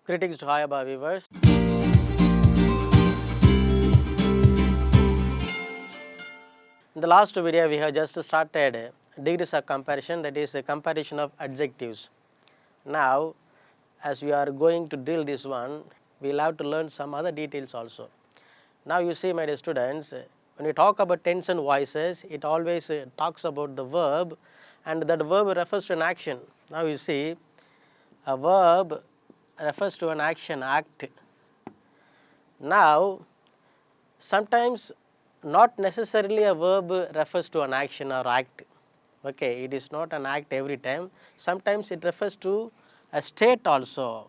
Greetings to Abba viewers. In the last video, we have just started degrees of comparison, that is a comparison of adjectives. Now, as we are going to drill this one, we will have to learn some other details also. Now, you see, my dear students, when we talk about tense and voices, it always talks about the verb, and that verb refers to an action. Now, you see, a verb refers to an action, act. Now, sometimes not necessarily a verb refers to an action or act. Okay, it is not an act every time. Sometimes it refers to a state also.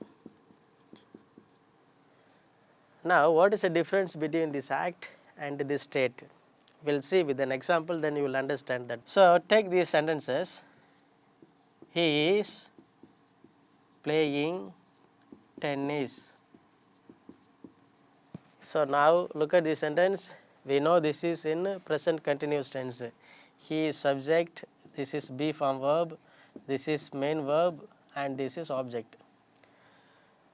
Now, what is the difference between this act and this state? We will see with an example, then you will understand that. So, take these sentences. He is playing tennis. So, now look at this sentence. We know this is in present continuous tense. He is subject, this is be form verb, this is main verb, and this is object.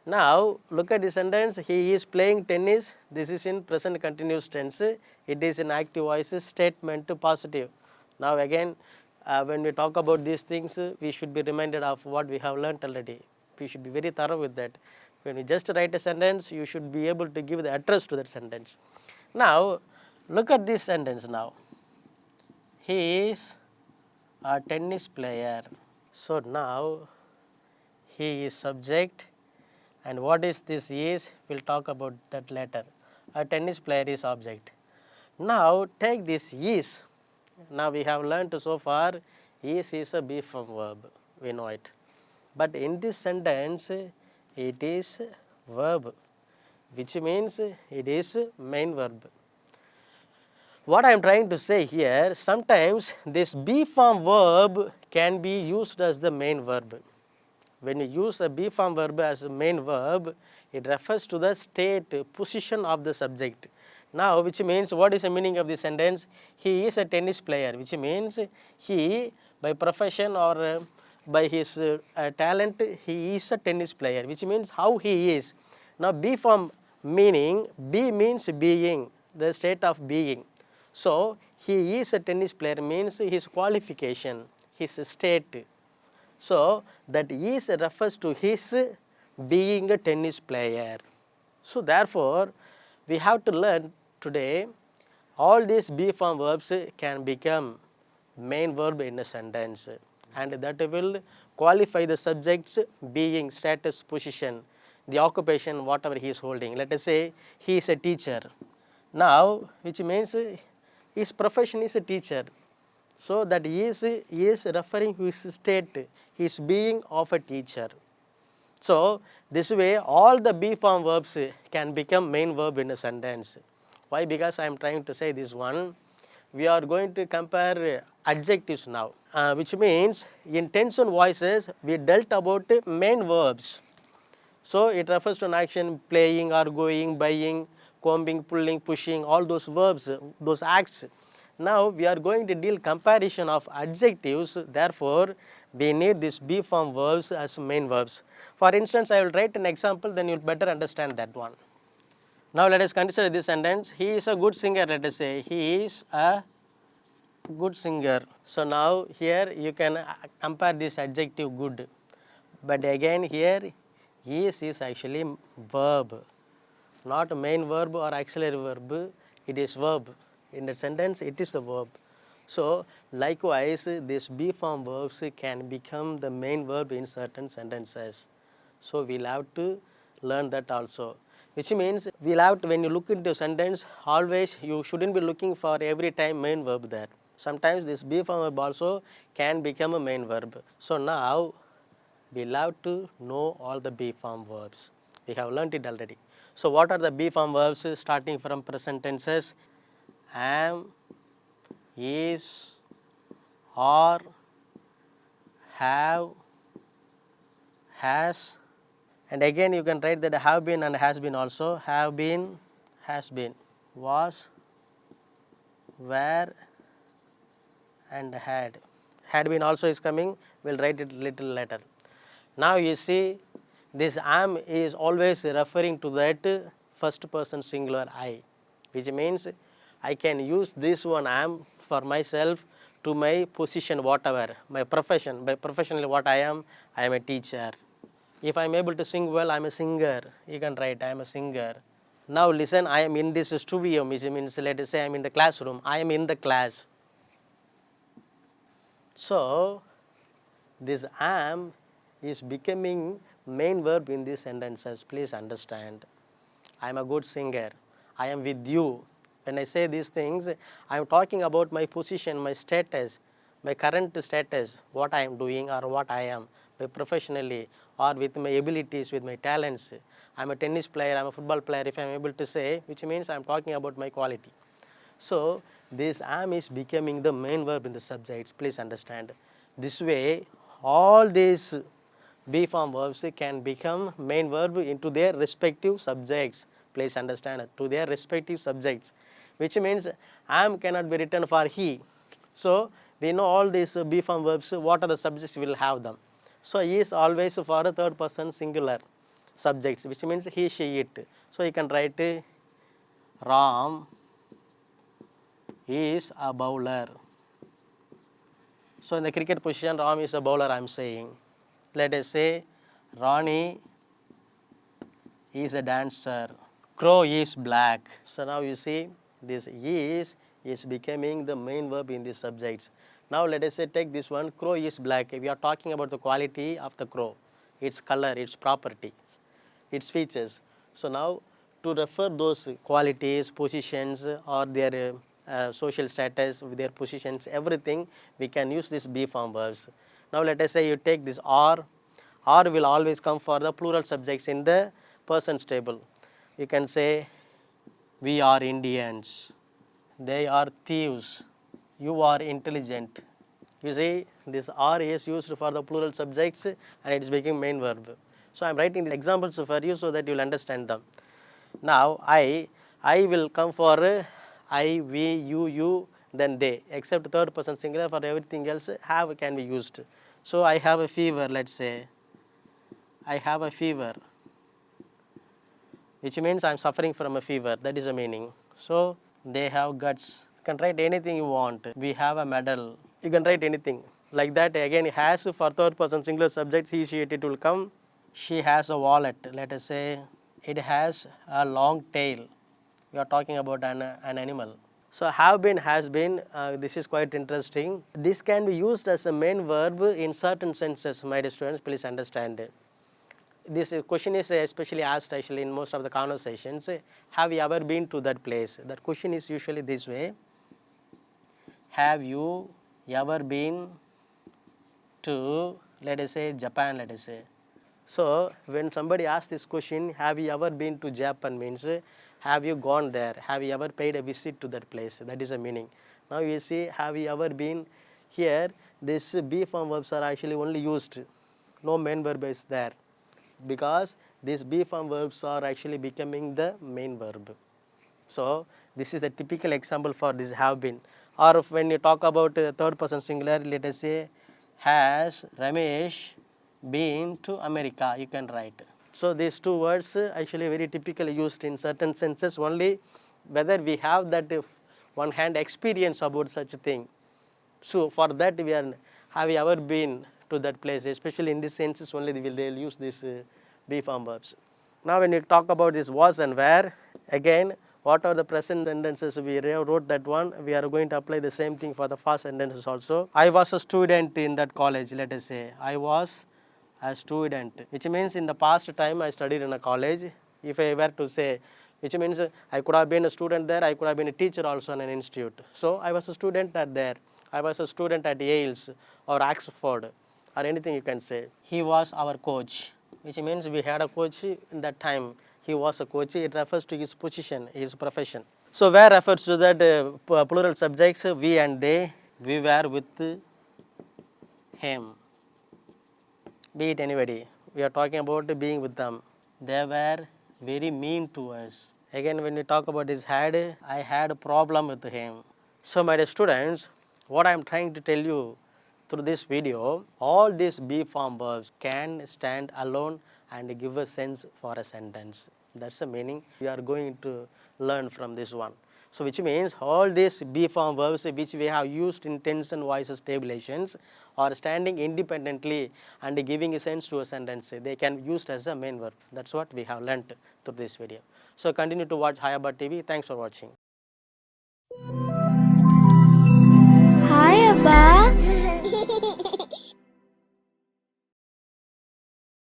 Now, look at this sentence. He is playing tennis. This is in present continuous tense. It is in active voice, statement to positive. Now, again, when we talk about these things, we should be reminded of what we have learnt already. We should be very thorough with that. When you just write a sentence, you should be able to give the address to that sentence. Now, look at this sentence now. He is a tennis player. So, now he is subject, and what is this is, we will talk about that later. A tennis player is object. Now, take this is. Now, we have learnt so far is a be form verb, we know it. But in this sentence, it is verb, which means it is main verb. What I am trying to say here, sometimes this be form verb can be used as the main verb. When you use a be form verb as a main verb, it refers to the state, position of the subject. Now, which means, what is the meaning of this sentence? He is a tennis player, which means he, by profession or by his talent, he is a tennis player, which means how he is. Now, be form meaning, be means being, the state of being. So, he is a tennis player means his qualification, his state. So, that is refers to his being a tennis player. So, therefore, we have to learn today all these be form verbs can become main verb in a sentence, and that will qualify the subject's being, status, position, the occupation, whatever he is holding. Let us say he is a teacher. Now, which means his profession is a teacher. So, that he is referring to his state, his being of a teacher. So, this way all the be form verbs can become main verb in a sentence. Why? Because I am trying to say this one. We are going to compare adjectives now, which means in tense and voices we dealt about main verbs. So, it refers to an action, playing or going, buying, combing, pulling, pushing, all those verbs, those acts. Now, we are going to deal comparison of adjectives. Therefore, we need these be form verbs as main verbs. For instance, I will write an example, then you will better understand that one. Now, let us consider this sentence. He is a good singer. Let us say he is a good singer. So, now here you can compare this adjective good. But again here is actually verb, not main verb or auxiliary verb. It is verb. In the sentence, it is the verb. So, likewise, these be form verbs can become the main verb in certain sentences. So, we will have to learn that also. Which means, we will have to, when you look into a sentence, always you shouldn't be looking for every time main verb there. Sometimes this be form verb also can become a main verb. So, now we will have to know all the be form verbs. We have learnt it already. So, what are the be form verbs starting from present tenses? Am, is, are, have, has, and again you can write that have been and has been also. Have been, has been, was, were, and had. Had been also is coming, we will write it little later. Now, you see This am is always referring to that first person singular I, which means I can use this one am for myself to my position whatever, my profession. By professionally what I am a teacher. If I am able to sing well, I am a singer. You can write I am a singer. Now listen, I am in this studio, which means let us say I am in the classroom. I am in the class. So this am is becoming main verb in these sentences. Please understand. I am a good singer. I am with you. When I say these things, I am talking about my position, my status, my current status, what I am doing or what I am, by professionally or with my abilities, with my talents. I am a tennis player, I am a football player, if I am able to say, which means I am talking about my quality. So this am is becoming the main verb in the subjects. Please understand. This way, all these be form verbs can become main verb into their respective subjects. Please understand, to their respective subjects, which means am cannot be written for he. So we know all these be form verbs, what are the subjects we will have them. So he is always for a third person singular subjects, which means he, she, it. So you can write Ram is a bowler. So in the cricket position, Ram is a bowler, I am saying. Let us say Rani is a dancer. Crow is black. So now you see this is becoming the main verb in these subjects. Now let us say take this one, crow is black. We are talking about the quality of the crow, its color, its properties, its features. So now to refer those qualities, positions or their social status, their positions, everything, we can use this be form verbs. Now let us say you take this or will always come for the plural subjects in the persons table. You can say we are Indians, they are thieves, you are intelligent. You see this are is used for the plural subjects and it is becoming main verb. So I am writing these examples for you so that you will understand them. Now I will come for I, we, you, then they, except third person singular. For everything else have can be used. So I have a fever, let us say. I have a fever, which means I am suffering from a fever. That is the meaning. So they have guts. You can write anything you want. We have a medal. You can write anything. Like that again has for third person singular subjects, he, she, it will come. She has a wallet. Let us say it has a long tail. We are talking about an animal. So have been, has been, this is quite interesting. This can be used as a main verb in certain senses, my dear students, please understand it. This question is especially asked actually in most of the conversations, have you ever been to that place? That question is usually this way, have you ever been to, let us say, Japan, let us say. So when somebody asks this question, have you ever been to Japan, means have you gone there, have you ever paid a visit to that place, that is the meaning. Now you see, have you ever been, here this be form verbs are actually only used, no main verb is there, because these be form verbs are actually becoming the main verb. So this is the typical example for this have been. Or if when you talk about third person singular, let us say, has Ramesh been to America, you can write. So these two words actually very typically used in certain senses, only whether we have that one hand experience about such a thing. So for that we are, have you ever been to that place, especially in this senses only they will use this be form verbs. Now when you talk about this was and where, again what are the present sentences we wrote that one, we are going to apply the same thing for the past sentences also. I was a student in that college, let us say, I was a student, which means in the past time I studied in a college. If I were to say, which means I could have been a student there, I could have been a teacher also in an institute. So I was a student at there, I was a student at Yale's or Oxford or anything you can say. He was our coach, which means we had a coach in that time. He was a coach, it refers to his position, his profession. So where refers to that plural subjects, we and they, we were with him. Be it anybody, we are talking about being with them. They were very mean to us. Again when we talk about this had, I had a problem with him. So my dear students, what I am trying to tell you through this video, all these be form verbs can stand alone and give a sense for a sentence. That's the meaning we are going to learn from this one. So which means all these be form verbs which we have used in tense and voice stabilizations are standing independently and giving a sense to a sentence. They can be used as a main verb. That's what we have learnt through this video. So continue to watch Abba TV. Thanks for watching.